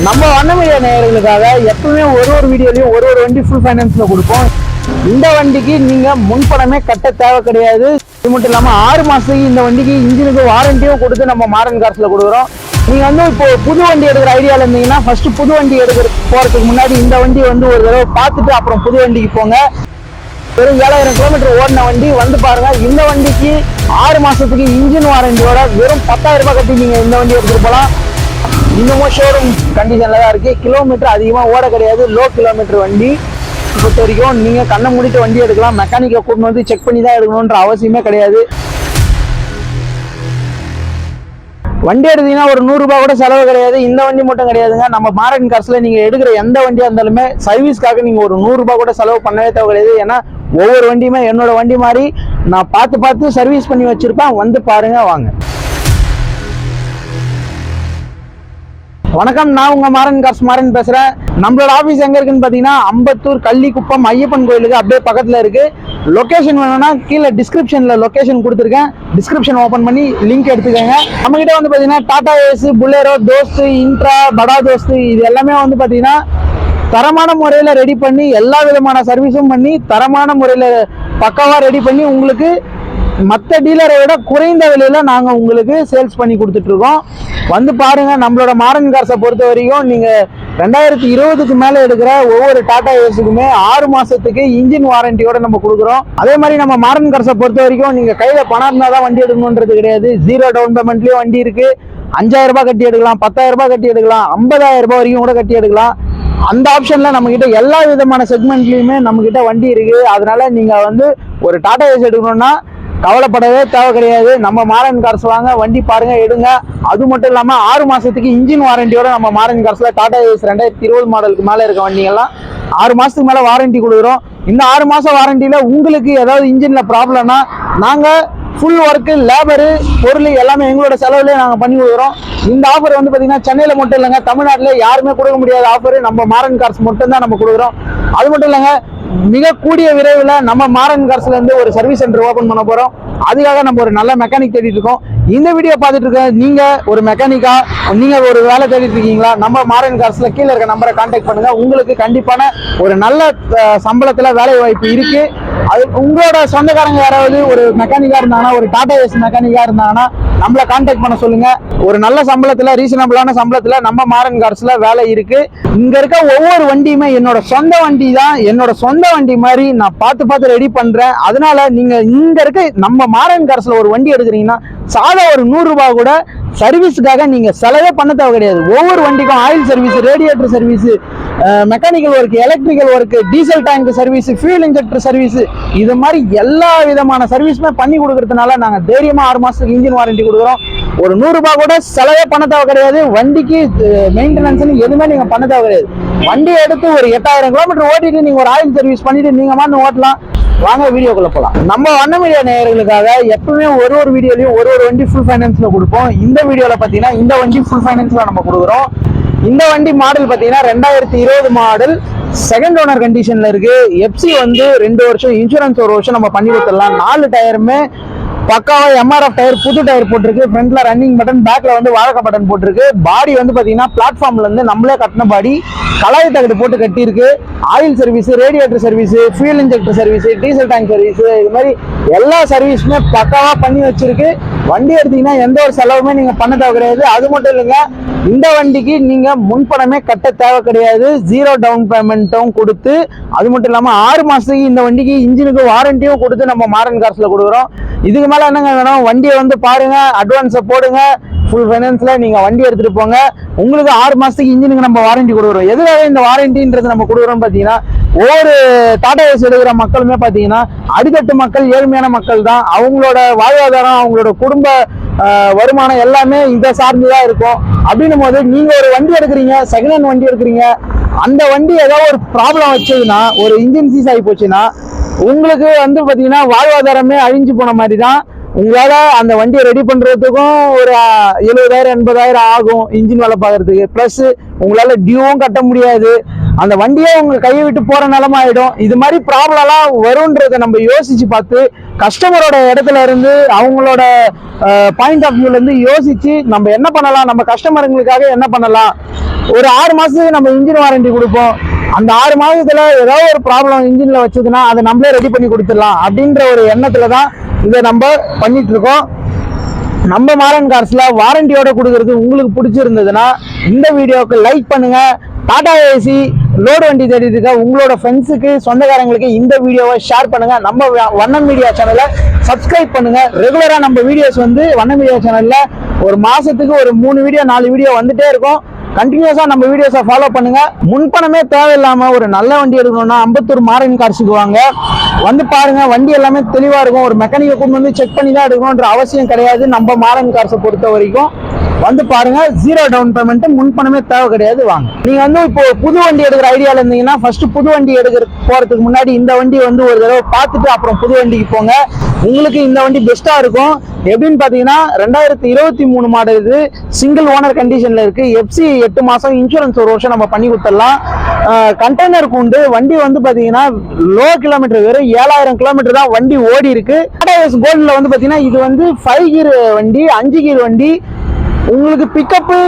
நம்ம வண்ணமீடியா நேயர்களுக்காக எப்பவுமே ஒரு வீடியோலையும் ஒரு வண்டி ஃபுல் ஃபைனான்ஸ்ல கொடுப்போம். இந்த வண்டிக்கு நீங்க முன்பணமே கட்ட தேவை கிடையாது. இது மட்டும் இல்லாம 6 மாசத்துக்கு இந்த வண்டிக்கு இன்ஜினுக்கு வாரண்டியும் கொடுத்து நம்ம மாடர்ன் கார்ஸ்ல கொடுக்குறோம். நீங்க இப்போ புது வண்டி எடுக்கிற ஐடியால இருந்தீங்கன்னா ஃபர்ஸ்ட் புது வண்டி போறதுக்கு முன்னாடி இந்த வண்டி ஒரு தடவை பார்த்துட்டு அப்புறம் புது வண்டிக்கு போங்க. வெறும் 7000 கிலோமீட்டர் ஓடின வண்டி பாருங்க. இந்த வண்டிக்கு 6 மாசத்துக்கு இன்ஜின் வாரண்டியோட வெறும் 10,000 ரூபாய் கட்டி நீங்க இந்த வண்டி எடுத்துட்டு போகலாம். இன்னமும் ஷோரூம் கண்டிஷன்ல தான் இருக்கு. கிலோமீட்டர் அதிகமா ஓட கிடையாது. லோ கிலோமீட்டர் வண்டி பொறுத்த வரைக்கும் நீங்க கண்ணை மூடிட்டு வண்டி எடுக்கலாம். மெக்கானிக்கை கூட்டு வந்து செக் பண்ணி தான் எடுக்கணும்ன்ற அவசியமே கிடையாது. வண்டி எடுத்தீங்கன்னா ஒரு 100 ரூபாய் கூட செலவு கிடையாது. இந்த வண்டி மட்டும் கிடையாதுங்க. நம்ம மாடர்ன் கார்ஸ்ல நீங்க எடுக்கிற எந்த வண்டியா இருந்தாலுமே சர்வீஸ்க்காக நீங்க ஒரு 100 ரூபாய் கூட செலவு பண்ணவே தேவை கிடையாது. ஏன்னா ஒவ்வொரு வண்டியுமே என்னோட வண்டி மாதிரி நான் பார்த்து சர்வீஸ் பண்ணி வச்சிருப்பேன். பாருங்க வாங்க. வணக்கம், நான் உங்க மாறன் கார்ஸ் மாறன் பேசுறேன். நம்மளோட ஆபீஸ் எங்க இருக்குன்னு பாத்தீங்கன்னா அம்பத்தூர் கள்ளிக்குப்பம் ஐயப்பன் கோயிலுக்கு அப்படியே பக்கத்துல இருக்கு. லொகேஷன் வேணும்னா கீழே டிஸ்கிரிப்ஷன்ல லொகேஷன் கொடுத்துருக்கேன். டிஸ்கிரிப்ஷன் ஓபன் பண்ணி லிங்க் எடுத்துக்கோங்க. நம்ம கிட்ட பாத்தீங்கன்னா டாடா ஏஸ், புல்லெரோ, தோஸ்து, இன்ட்ரா, படா தோஸ்து இது எல்லாமே பாத்தீங்கன்னா தரமான முறையில ரெடி பண்ணி எல்லா விதமான சர்வீஸும் பண்ணி தரமான முறையில பக்காவா ரெடி பண்ணி உங்களுக்கு மற்ற டீலரை விட குறைந்த விலையில நாங்க உங்களுக்கு சேல்ஸ் பண்ணி கொடுத்துட்டு இருக்கோம். பாருங்க. நம்மளோட மாடர்ன் கார்ஸை பொறுத்த வரைக்கும் நீங்க 2020க்கு மேல எடுக்கிற ஒவ்வொரு டாடா ஏஸுக்குமே 6 மாசத்துக்கு இன்ஜின் வாரண்டியோட நம்ம கொடுக்குறோம். அதே மாதிரி நம்ம மாடர்ன் கார்ஸை பொறுத்த வரைக்கும் நீங்க கையில பணம் இருந்தாதான் வண்டி எடுக்கணும்ன்றது கிடையாது. 0 டவுன் பேமெண்ட்லயும் வண்டி இருக்கு. 5000 ரூபாய் கட்டி எடுக்கலாம், 10,000 ரூபாய் கட்டி எடுக்கலாம், 50,000 ரூபாய் வரைக்கும் கூட கட்டி எடுக்கலாம். அந்த ஆப்ஷன்ல நம்ம கிட்ட எல்லா விதமான செக்மெண்ட்லயுமே நம்ம கிட்ட வண்டி இருக்கு. அதனால நீங்க ஒரு டாடா ஏஸ் எடுக்கணும்னா கவலைப்படவே தேவை கிடையாது. நம்ம மாடர்ன் கார்ஸ் வாங்க, வண்டி பாருங்க, எடுங்க. அது மட்டும் இல்லாம 6 மாசத்துக்கு இன்ஜின் வாரண்டியோட நம்ம மாடர்ன் கார்ஸ்ல டாடா ஏஸ் 2020 மாடலுக்கு மேல இருக்க வண்டிகள்லாம் 6 மாசத்துக்கு மேல வாரண்டி கொடுக்குறோம். இந்த 6 மாசம் வாரண்டியில உங்களுக்கு ஏதாவது இன்ஜின்ல ப்ராப்ளம்னா நாங்க ஃபுல் ஒர்க்கு, லேபரு, பொருள் எல்லாமே எங்களோட செலவுலேயே நாங்க பண்ணி கொடுக்குறோம். இந்த ஆஃபர் பாத்தீங்கன்னா சென்னையில மட்டும் இல்லைங்க, தமிழ்நாட்டில யாருமே கொடுக்க முடியாத ஆஃபர் நம்ம மாடர்ன் கார்ஸ் மட்டும் தான் நம்ம கொடுக்குறோம். அது மட்டும் இல்லைங்க, மிக கூடிய விரைவில் நம்ம மாடர்ன் கார்ஸ்ல இருந்து ஒரு சர்வீஸ் சென்டர் ஓபன் பண்ண போறோம். அதுக்காக நம்ம ஒரு நல்ல மெக்கானிக் தேடிட்டு இருக்கோம். இந்த வீடியோ பார்த்துட்டு இருக்க நீங்க ஒரு மெக்கானிக்கா, நீங்க ஒரு வேலை தேடிட்டு இருக்கீங்களா, நம்ம மாடர்ன் கார்ஸ்ல கீழே இருக்க நம்பரை கான்டாக்ட் பண்ணுங்க. உங்களுக்கு கண்டிப்பான ஒரு நல்ல சம்பளத்துல வேலை வாய்ப்பு இருக்கு. அது உங்களோட சொந்தக்காரங்க யாராவது ஒரு மெக்கானிக்கா இருந்தாங்கன்னா, ஒரு டாடா ஏஸ் மெக்கானிக்கா இருந்தாங்கன்னா நம்மள கான்டாக்ட் பண்ண சொல்லுங்க. ஒரு நல்ல சம்பளத்துல, ரீசனபிளான சம்பளத்துல நம்ம மாடர்ன் கார்ஸ்ல வேலை இருக்கு. இங்க இருக்க ஒவ்வொரு வண்டியுமே என்னோட சொந்த வண்டி தான். என்னோட சொந்த வண்டி மாதிரி நான் பார்த்து ரெடி பண்றேன். அதனால நீங்க இங்க இருக்க நம்ம மாடர்ன் கார்ஸ்ல ஒரு வண்டி எடுக்கிறீங்கன்னா சாதா ஒரு 100 ரூபாய் கூட சர்வீஸுக்காக நீங்க செலவே பண்ண தேவை கிடையாது. ஒவ்வொரு வண்டிக்கும் oil service, radiator service, mechanical work, electrical work, diesel tank service, fuel injector service, இது மாதிரி எல்லா விதமான சர்வீஸுமே பண்ணி கொடுக்கறதுனால நாங்க தைரியமா 6 மாசத்துக்கு இன்ஜின் வாரண்டி கொடுக்குறோம். ஒரு 100 ரூபாய் கூட செலவே பண்ண தேவை கிடையாது. வண்டிக்கு மெயின்டெனன்ஸ் எதுவுமே நீங்க பண்ண தேவை கிடையாது. வண்டி எடுத்து ஒரு 8000 கிலோமீட்டர் ஓட்டிட்டு நீங்க ஒரு ஆயில் சர்வீஸ் பண்ணிட்டு நீங்க மாதிரி ஓட்டலாம். வாங்க வீடியோக்குள்ள போலாம். நம்ம வண்ணமீடியா நேயர்களுக்காக எப்பவுமே ஒரு வீடியோலையும் ஒரு வண்டி ஃபுல் ஃபைனான்ஸ்ல கொடுப்போம். இந்த வீடியோல பாத்தீங்கன்னா இந்த வண்டி ஃபுல் ஃபைனான்ஸ்ல நம்ம கொடுக்குறோம். இந்த வண்டி மாடல் பாத்தீங்கன்னா 2020 மாடல், செகண்ட் ஓனர் கண்டிஷன்ல இருக்கு. எஃப்சி 2 வருஷம், இன்சூரன்ஸ் 1 வருஷம் நம்ம பண்ணி கொடுத்துடலாம். 4 டயருமே பக்காவா எம்ஆர்எஃப் டயர், புது டயர் போட்டிருக்கு. ஃப்ரண்ட்ல ரன்னிங் பட்டன், பேக்ல வாழக்க பட்டன் போட்டிருக்கு. பாடி பாத்தீங்கன்னா பிளாட்ஃபார்ம்ல இருந்து நம்மளே கட்டின பாடி, கலாய் தகடு போட்டு கட்டி இருக்கு. Oil service, radiator service, fuel injector service, diesel tank service, இது மாதிரி எல்லா சர்வீஸுமே பக்காவா பண்ணி வச்சிருக்கு. வண்டி எடுத்தீங்கன்னா எந்த ஒரு செலவுமே நீங்க பண்ண தேவை கிடையாது. அது மட்டும் இல்லைங்க, இந்த வண்டிக்கு நீங்க முன்பணமே கட்ட தேவை கிடையாது. 0 டவுன் பேமெண்ட்டும் கொடுத்து, அது மட்டும் இல்லாம 6 மாசத்துக்கு இந்த வண்டிக்கு இன்ஜினுக்கு வாரண்டியும் கொடுத்து நம்ம மாடர்ன் கார்ஸ்ல கொடுக்குறோம். இதுக்கு மேல என்னங்க வேணும்? வண்டியை பாருங்க, அட்வான்ஸை போடுங்க, ஃபுல் ஃபைனான்ஸ்ல நீங்க வண்டி எடுத்துட்டு போங்க. உங்களுக்கு 6 மாசத்துக்கு இன்ஜினுக்கு நம்ம வாரண்டி கொடுக்குறோம். எதுக்காக இந்த வாரண்டின்றது நம்ம கொடுக்குறோம் பாத்தீங்கன்னா, ஒவ்வொரு டாடா ஏஸ் எடுக்கிற மக்களுமே பாத்தீங்கன்னா அடித்தட்டு மக்கள், ஏழ்மையான மக்கள் தான். அவங்களோட வாழ்வாதாரம், அவங்களோட குடும்ப வருமானம் எல்லாமே இதை சார்ந்துதான் இருக்கும். அப்படின்னும் போது நீங்க ஒரு வண்டி எடுக்கிறீங்க, செகண்ட் ஹேண்ட் வண்டி எடுக்கிறீங்க, அந்த வண்டி ஏதாவது ஒரு ப்ராப்ளம் வச்சதுன்னா, ஒரு இன்ஜின் சீஸ் ஆகி போச்சுன்னா உங்களுக்கு பாத்தீங்கன்னா வாழ்வாதாரமே அழிஞ்சு போன மாதிரி தான். உங்களால அந்த வண்டியை ரெடி பண்றதுக்கும் ஒரு 70,000 80,000 ஆகும் இன்ஜின் வேலை பார்க்கறதுக்கு. பிளஸ் உங்களால டியூவும் கட்ட முடியாது. அந்த வண்டியே உங்க கையை விட்டு போற நிலைமை ஆயிடும். இது மாதிரி ப்ராப்ளம்லாம் வரும்ன்றத நம்ம யோசிச்சு பார்த்து கஸ்டமரோட இடத்துல இருந்து அவங்களோட பாயிண்ட் ஆஃப் வியூல இருந்து யோசிச்சு நம்ம என்ன பண்ணலாம், நம்ம கஸ்டமருங்களுக்காக என்ன பண்ணலாம். ஒரு 6 மாசத்துக்கு நம்ம இன்ஜின் வாரண்டி கொடுப்போம். அந்த 6 மாதத்துல ஏதாவது ஒரு ப்ராப்ளம் இன்ஜின்ல வச்சதுன்னா அதை நம்மளே ரெடி பண்ணி கொடுத்துடலாம் அப்படின்ற ஒரு எண்ணத்துல தான் இதை நம்ம பண்ணிட்டு இருக்கோம். நம்ம மாரன் கார்ஸ்ல வாரண்டியோட கொடுக்கறது உங்களுக்கு பிடிச்சிருந்ததுன்னா இந்த வீடியோக்கு லைக் பண்ணுங்க. டாடா ஏசி லோடு வண்டி தேடிட்டு இருக்க உங்களோட ஃப்ரெண்ட்ஸுக்கு சொந்தக்காரங்களுக்கு இந்த வீடியோவை ஷேர் பண்ணுங்க. நம்ம வண்ணன் மீடியா சேனலை சப்ஸ்கிரைப் பண்ணுங்க. ரெகுலரா நம்ம வீடியோஸ் வந்து வண்ணன் மீடியா சேனல்ல ஒரு மாசத்துக்கு ஒரு 3 வீடியோ 4 வீடியோ வந்துட்டே இருக்கும். கண்டினியூஸா நம்ம வீடியோஸை ஃபாலோ பண்ணுங்க. முன்பணமே தேவையில்லாம ஒரு நல்ல வண்டி எடுக்கணும்னா அம்பத்தூர் மாரன் கார்ஸுக்கு வாங்க, வந்து பாருங்க. வண்டி எல்லாமே தெளிவா இருக்கும். ஒரு மெக்கானிக்கை கொண்டு வந்து செக் பண்ணி தான் எடுக்கணும்ன்ற அவசியம் கிடையாது. நம்ம மாரன் கார்ஸை பொறுத்த வரைக்கும் வந்து பாருங்க. 0 டவுன் பேமெண்ட், முன்பணமே தேவை கிடையாது. வாங்க. நீங்க வந்து இப்போ புது வண்டி எடுக்கிற ஐடியால இருந்தீங்கன்னா ஃபர்ஸ்ட் புது வண்டி போறதுக்கு முன்னாடி இந்த வண்டி வந்து ஒரு தடவை பார்த்துட்டு அப்புறம் புது வண்டிக்கு போங்க. உங்களுக்கு இந்த வண்டி பெஸ்டா இருக்கும். எப்படின்னு பாத்தீங்கன்னா 2023 மாடல், இது சிங்கிள் ஓனர் கண்டிஷன்ல இருக்கு. எஃப்சி 8 மாசம், இன்சூரன்ஸ் 1 வருஷம் நம்ம பண்ணி கொடுத்துடலாம். கண்டெய்னருக்கு உண்டு. வண்டி வந்து பாத்தீங்கன்னா லோ கிலோமீட்டர், வெறும் 7000 கிலோமீட்டர் தான் வண்டி ஓடி இருக்கு. டாடா ஏஸ் கோல்ட்ல வந்து பாத்தீங்கன்னா இது வந்து 5 கீர் வண்டி, 5 கீர் வண்டி. உங்களுக்கு பிக்கப்பு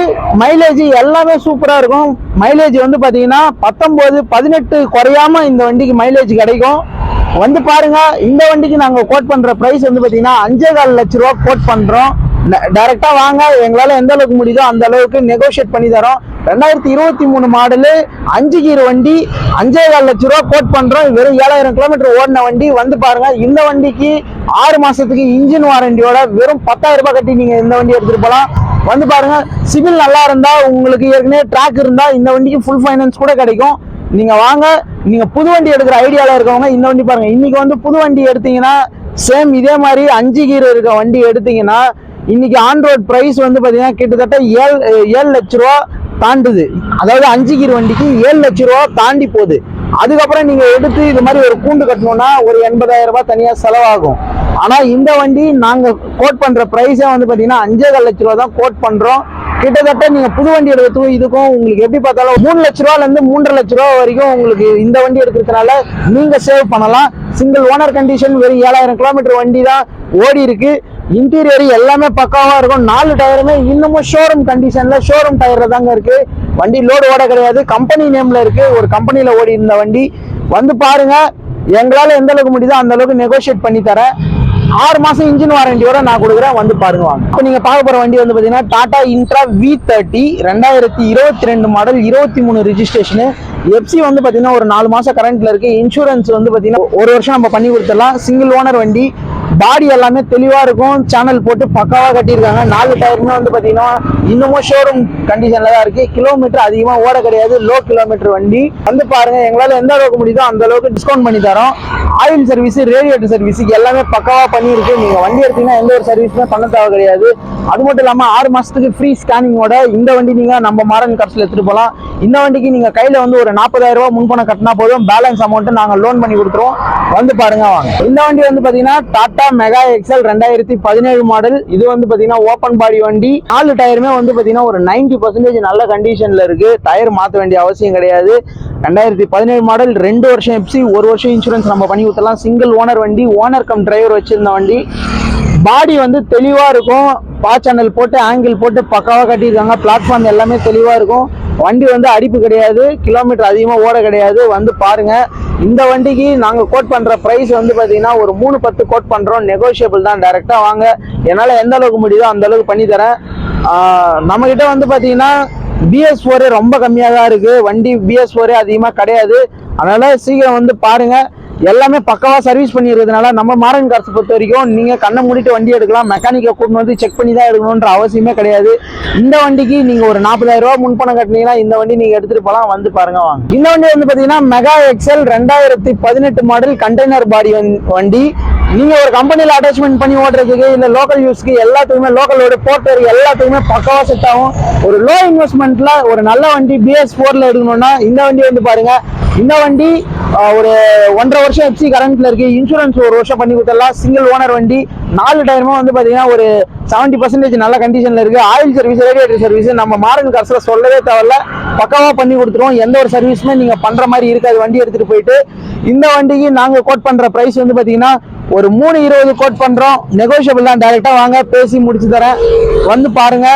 மைலேஜ் எல்லாமே சூப்பரா இருக்கும். மைலேஜ் வந்து பாத்தீங்கன்னா 19 18 குறையாம இந்த வண்டிக்கு மைலேஜ் கிடைக்கும். வந்து பாருங்க. இந்த வண்டிக்கு நாங்க கோட் பண்ற பிரைஸ் வந்து பாத்தீங்கன்னா 5.25 லட்ச ரூபா கோட் பண்றோம். டைரக்டா வாங்க, எங்களால எந்த அளவுக்கு முடியுதோ அந்த அளவுக்கு நெகோஷியேட் பண்ணி தரோம். 2023 மாடலு 5 கீர் வண்டி 5.25 லட்ச ரூபா கோட் பண்றோம். வெறும் 7000 கிலோமீட்டர் ஓடின வண்டி. வந்து பாருங்க. இந்த வண்டிக்கு 6 மாசத்துக்கு இன்ஜின் வாரண்டியோட வெறும் 10,000 ரூபாய் கட்டி நீங்க இந்த வண்டி எடுத்துட்டு போலாம். வந்து பாருங்க. சிவில் நல்லா இருந்தா, உங்களுக்கு ஏற்கனவே ட்ராக் இருந்தா இந்த வண்டிக்கு ஃபுல் ஃபைனான்ஸ் கூட கிடைக்கும். நீங்க வாங்க. நீங்க புது வண்டி எடுக்கிற ஐடியால இருக்கவங்க இந்த வண்டி பாருங்க. இன்னைக்கு வந்து புது வண்டி எடுத்தீங்கன்னா சேம் இதே மாதிரி 5 கீர் இருக்க வண்டி எடுத்தீங்கன்னா இன்னைக்கு ஆன் ரோட் பிரைஸ் வந்து பாத்தீங்கன்னா கிட்டத்தட்ட 7 லட்ச ரூபா தாண்டுது. அதாவது 5 கீர் வண்டிக்கு 7 லட்ச ரூபா தாண்டி போகுது. அதுக்கப்புறம் நீங்க எடுத்து இது மாதிரி ஒரு கூண்டு கட்டணும்னா ஒரு 80,000 ரூபாய் தனியா செலவாகும். ஆனா இந்த வண்டி நாங்க கோட் பண்ற பிரைஸே வந்து பாத்தீங்கன்னா 5.25 லட்ச ரூபா தான் கோட் பண்றோம். கிட்டத்தட்ட நீங்க புது வண்டி எடுக்கிறதுக்கும் இதுக்கும் உங்களுக்கு எப்படி பார்த்தாலும் 3 லட்ச ரூபால இருந்து 3.5 லட்ச ரூபா வரைக்கும் உங்களுக்கு இந்த வண்டி எடுக்கிறதுனால நீங்க சேவ் பண்ணலாம். சிங்கிள் ஓனர் கண்டிஷன், வெறும் 7000 கிலோமீட்டர் வண்டி தான் ஓடி இருக்கு. இன்டீரியர் எல்லாமே பக்காவா இருக்கும். 4 டயருமே இன்னமும் ஷோரூம் கண்டிஷன்ல, ஷோரூம் டயர்ல தாங்க இருக்கு. வண்டி லோடு ஓட கிடையாது, கம்பெனி நேம்ல இருக்கு. ஒரு கம்பெனில ஓடி இருந்த வண்டி. வந்து பாருங்க. எங்களால எந்த அளவுக்கு முடியுதோ அந்த அளவுக்கு நெகோஷியேட் பண்ணி தரேன். 6 மாசம் இன்ஜின் வாரண்டியோட நான் கொடுக்குறேன். வந்து பாருங்க. வாங்க. இப்போ நீங்க பார்க்க போற வண்டி வந்து பாத்தீங்கன்னா Tata intra V30 2022 model, 23 registration. FC வந்து பாத்தீங்கன்னா ஒரு 4 மாசம் கரண்ட்ல இருக்கு. இன்சூரன்ஸ் வந்து பாத்தீங்கன்னா 1 வருஷம் நம்ம பண்ணி கொடுத்துடலாம். சிங்கிள் ஓனர் வண்டி. பாடி எல்லாமே தெளிவா இருக்கும். சேனல் போட்டு பக்காவா கட்டியிருக்காங்க. 4 டயருமே வந்து பாத்தீங்கன்னா இன்னமும் ஷோரூம் கண்டிஷன்ல தான் இருக்கு. கிலோமீட்டர் அதிகமா ஓட கிடையாது, லோ கிலோமீட்டர் வண்டி. வந்து பாருங்க. எங்களால எந்த அளவுக்கு முடியுதோ அந்த அளவுக்கு டிஸ்கவுண்ட் பண்ணி தரோம். ஆயில் சர்வீஸ், ரேடியேட்டர் சர்வீஸ் எல்லாமே பக்காவா பண்ணிருக்கு. நீங்க வண்டி எடுத்தீங்கன்னா எந்த ஒரு சர்வீஸுமே பண்ண தேவை கிடையாது. அது மட்டும் இல்லாம 6 மாசத்துக்கு ஃப்ரீ ஸ்கேனிங்கோட இந்த வண்டி நீங்க நம்ம மாரன் கார்ஸ்ல எடுத்துட்டு போகலாம். இந்த வண்டிக்கு நீங்க கையில வந்து ஒரு 40,000 ரூபாய் முன்பணம் கட்டினா போதும். பேலன்ஸ் அமௌண்ட் நாங்க லோன் பண்ணி கொடுத்துருவோம். வந்து பாருங்க. வாங்க. இந்த வண்டி வந்து பாத்தீங்கன்னா டாடா மெகா எக்ஸல் 2017 மாடல். இது வந்து பாத்தீங்கன்னா ஓபன் பாடி வண்டி. 4 டயருமே வந்து பாத்தீங்கன்னா ஒரு 90% நல்ல கண்டிஷன்ல இருக்கு. டயர் மாத்த வேண்டிய அவசியம் கிடையாது. 2017 மாடல், 2 வருஷம் எஃப்சி, 1 வருஷம் இன்சூரன்ஸ் நம்ம பண்ணி கொடுத்துடலாம். சிங்கிள் ஓனர் வண்டி, ஓனர் கம் டிரைவர் வச்சிருந்த வண்டி. பாடி வந்து தெளிவா இருக்கும். சேனல் போட்டு ஆங்கிள் போட்டு பக்காவா கட்டியிருக்காங்க. பிளாட்ஃபார்ம் எல்லாமே தெளிவா இருக்கும். வண்டி வந்து அடிப்பு கிடையாது, கிலோமீட்டர் அதிகமா ஓட கிடையாது. வந்து பாருங்க. இந்த வண்டிக்கு நாங்க கோட் பண்ற பிரைஸ் வந்து பாத்தீங்கன்னா ஒரு 3.10 கோட் பண்றோம். நெகோஷியபிள் தான். டைரக்டா வாங்க, என்னால எந்த அளவுக்கு முடியுதோ அந்த அளவுக்கு பண்ணி தரேன். நம்ம கிட்ட வந்து பாத்தீங்கன்னா BS4 ரொம்ப கம்மியா தான் இருக்கு. வண்டி BS4 அதிகமா கிடையாது. அதனால சீக்கிரம் வந்து பாருங்க. எல்லாமே பக்காவா சர்வீஸ் பண்ணிருக்கிறதுனால நம்ம மாரன் கார்ஸ் பொறுத்த வரைக்கும் நீங்க கண்ணை மூடிட்டு வண்டி எடுக்கலாம். மெக்கானிக்கை கூட்டு வந்து செக் பண்ணி தான் எடுக்கணும்ன்ற அவசியமே கிடையாது. இந்த வண்டிக்கு நீங்க ஒரு 40,000 ரூபாய் முன்பணம் கட்டினீங்கன்னா இந்த வண்டி நீங்க எடுத்துட்டு போலாம். வந்து பாருங்க. வாங்க. இந்த வண்டி வந்து பாத்தீங்கன்னா mega XL 2018 model, container body வண்டி. நீங்க ஒரு கம்பெனில அட்டாச்மெண்ட் பண்ணி ஓட்டுறதுக்கு இல்ல லோக்கல் யூஸ்க்கு எல்லாத்துக்குமே லோக்கலோட போர்ட்டர் எல்லாத்துக்குமே பக்காவா செட் ஆகும். ஒரு லோ இன்வெஸ்ட்மெண்ட்ல ஒரு நல்ல வண்டி BS4ல எடுக்கணும்னா இந்த வண்டி வந்து பாருங்க. இந்த வண்டி ஒரு 1.5 வருஷம் எஃப்சி கரண்ட்ல இருக்கு. இன்சூரன்ஸ் 1 வருஷம் பண்ணி கொடுத்துடலாம். சிங்கிள் ஓனர் வண்டி. 4 டயருமே வந்து பாத்தீங்கன்னா ஒரு 70% நல்ல கண்டிஷன்ல இருக்கு. ஆயில் சர்வீஸ், ரேடியேட்டர் சர்வீஸ் நம்ம மாரன் கார்ஸ்ல சொல்லவே தேவையில்ல, பக்காவா பண்ணி கொடுத்துருவோம். எந்த ஒரு சர்வீஸுமே நீங்க பண்ற மாதிரி இருக்காது. வண்டி எடுத்துட்டு போயிட்டு இந்த வண்டிக்கு நாங்க கோட் பண்ற பிரைஸ் வந்து பாத்தீங்கன்னா ஒரு 3.20 கோட் பண்றோம். நெகோஷியபிள் தான். டைரக்டா வாங்க, பேசி முடிச்சு தரேன், வந்து பாருங்க.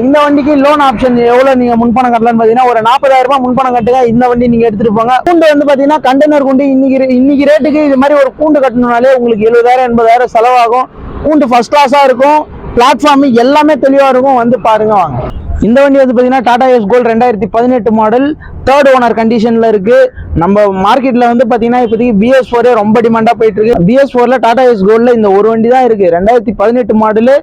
இந்த வண்டிக்கு லோன் ஆப்ஷன் எவ்வளவு நீங்க முன்பணம் கட்டலாம்னு பாத்தீங்கன்னா ஒரு 40,000 ரூபாய் முன்பணம் கட்டுங்க. இந்த வண்டி நீங்க எடுத்துட்டு போங்க. கூண்டு வந்து பாத்தீங்கன்னா கண்டெய்னர் கூண்டு. இன்னைக்கு ரேட்டுக்கு இது மாதிரி ஒரு கூண்டு கட்டணும்னாலே உங்களுக்கு 70,000 80,000 செலவாகும். கூண்டு ஃபர்ஸ்ட் கிளாஸா இருக்கும். பிளாட்ஃபார்ம் எல்லாமே தெளிவா இருக்கும். வந்து பாருங்க வாங்க. இந்த வண்டி வந்து பாத்தீங்கன்னா Tata ace gold 2018 model, 3rd owner கண்டிஷன்ல இருக்கு. நம்ம மார்க்கெட்ல வந்து பாத்தீங்கன்னா இப்போதைக்கு BS4 ரொம்ப டிமாண்டா போயிட்டு இருக்கு. BS4ல டாடா ஏஸ் கோல்ட்ல இந்த ஒரு வண்டி தான் இருக்கு. 2018 மாடலு,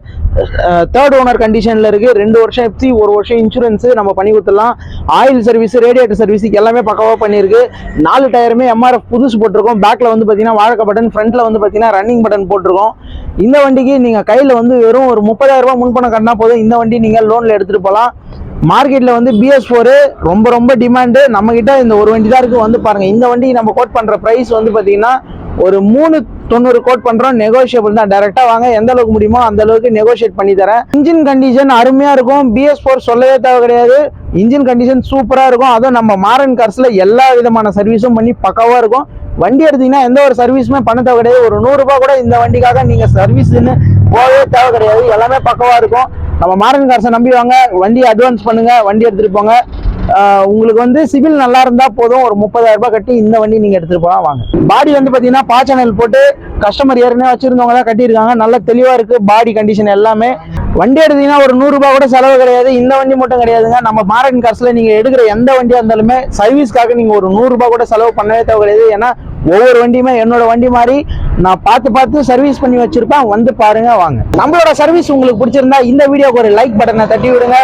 3rd ஓனர் கண்டிஷன்ல இருக்கு. 2 வருஷம் எஃப்சி, 1 வருஷம் இன்சூரன்ஸ் நம்ம பண்ணி கொடுத்துடலாம். ஆயில் சர்வீஸ், ரேடியேட்டர் சர்வீஸ் எல்லாமே பக்காவா பண்ணிருக்கு. 4 டயருமே MRF புதுசு போட்டிருக்கோம். பேக்ல வந்து பாத்தீங்கன்னா வாழக்க பட்டன், ஃப்ரண்ட்ல வந்து பாத்தீங்கன்னா ரன்னிங் பட்டன் போட்டிருக்கோம். இந்த வண்டிக்கு நீங்க கையில வந்து வெறும் ஒரு 30,000 ரூபாய் முன்பணம் கட்டினா போதும். இந்த வண்டி நீங்க லோன்ல எடுத்துட்டு போகலாம். மார்க்கெட்ல வந்து BS4 ரொம்ப டிமாண்டு. நம்ம கிட்ட இந்த ஒரு வண்டி தான் இருக்கு. வந்து பாருங்க. இந்த வண்டி நம்ம கோட் பண்ற பிரைஸ் வந்து பாத்தீங்கன்னா ஒரு 3.90 கோட் பண்றோம். நெகோஷியபிள் தான். டைரக்டா வாங்க, எந்த அளவுக்கு முடியுமோ அந்த அளவுக்கு நெகோஷியேட் பண்ணி தரேன். இன்ஜின் கண்டிஷன் அருமையா இருக்கும். BS4 சொல்லவே தேவை கிடையாது. இன்ஜின் கண்டிஷன் சூப்பரா இருக்கும். அதுவும் நம்ம மாரன் கார்ஸ்ல எல்லா விதமான சர்வீஸும் பண்ணி பக்காவா இருக்கும். வண்டி எடுத்தீங்கன்னா எந்த ஒரு சர்வீஸுமே பண்ண தேவை கிடையாது. ஒரு 100 ரூபாய் கூட இந்த வண்டிக்காக நீங்க சர்வீஸ்ன்னு போகவே தேவை கிடையாது. எல்லாமே பக்கவா இருக்கும். நம்ம மாரன் கார்ஸை நம்பி வாங்க. வண்டி அட்வான்ஸ் பண்ணுங்க, வண்டி எடுத்துட்டு போங்க. உங்களுக்கு வந்து சிவில் நல்லா இருந்தா போதும். ஒரு 30,000 ரூபாய் கட்டி இந்த வண்டி நீங்க எடுத்துட்டு போகலாம் வாங்க. பாடி வந்து பாத்தீங்கன்னா பாச்சனல் போட்டு கஸ்டமர் ஏற்கனவே வச்சிருந்தவங்க தான் கட்டியிருக்காங்க. நல்ல தெளிவா இருக்கு பாடி கண்டிஷன் எல்லாமே. வண்டி எடுத்தீங்கன்னா ஒரு 100 ரூபாய் கூட செலவு கிடையாது. இந்த வண்டி மட்டும் கிடையாதுங்க. நம்ம மாரன் கார்ஸ்ல நீங்க எடுக்கிற எந்த வண்டியா இருந்தாலுமே சர்வீஸ்க்காக நீங்க ஒரு 100 ரூபாய் கூட செலவு பண்ணவே தேவை கிடையாது. ஏன்னா ஒவ்வொரு வண்டியுமே என்னோட வண்டி மாதிரி நான் பார்த்து சர்வீஸ் பண்ணி வச்சிருப்பேன். வந்து பாருங்க வாங்க. நம்மளோட சர்வீஸ் உங்களுக்கு பிடிச்சிருந்தா இந்த வீடியோக்கு ஒரு லைக் பட்டனை தட்டி விடுங்க.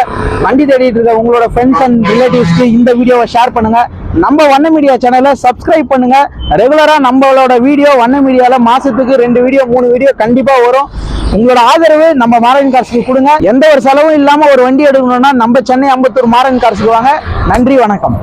வண்டி தேடிட்டு இருக்க உங்களோட ஃப்ரெண்ட்ஸ் அண்ட் ரிலேட்டிவ்ஸ்க்கு இந்த வீடியோவை ஷேர் பண்ணுங்க. நம்ம வண்ண மீடியா சேனலை சப்ஸ்கிரைப் பண்ணுங்க. ரெகுலரா நம்மளோட வீடியோ வண்ண மீடியால மாசத்துக்கு 2 வீடியோ 3 வீடியோ கண்டிப்பா வரும். உங்களோட ஆதரவு நம்ம மாரன் கார்ஸ்க்கு கொடுங்க. எந்த ஒரு செலவும் இல்லாம ஒரு வண்டி எடுக்கணும்னா நம்ம சென்னை அம்பத்தூர் மாரன் கார்ஸ்க்கு வாங்க. நன்றி, வணக்கம்.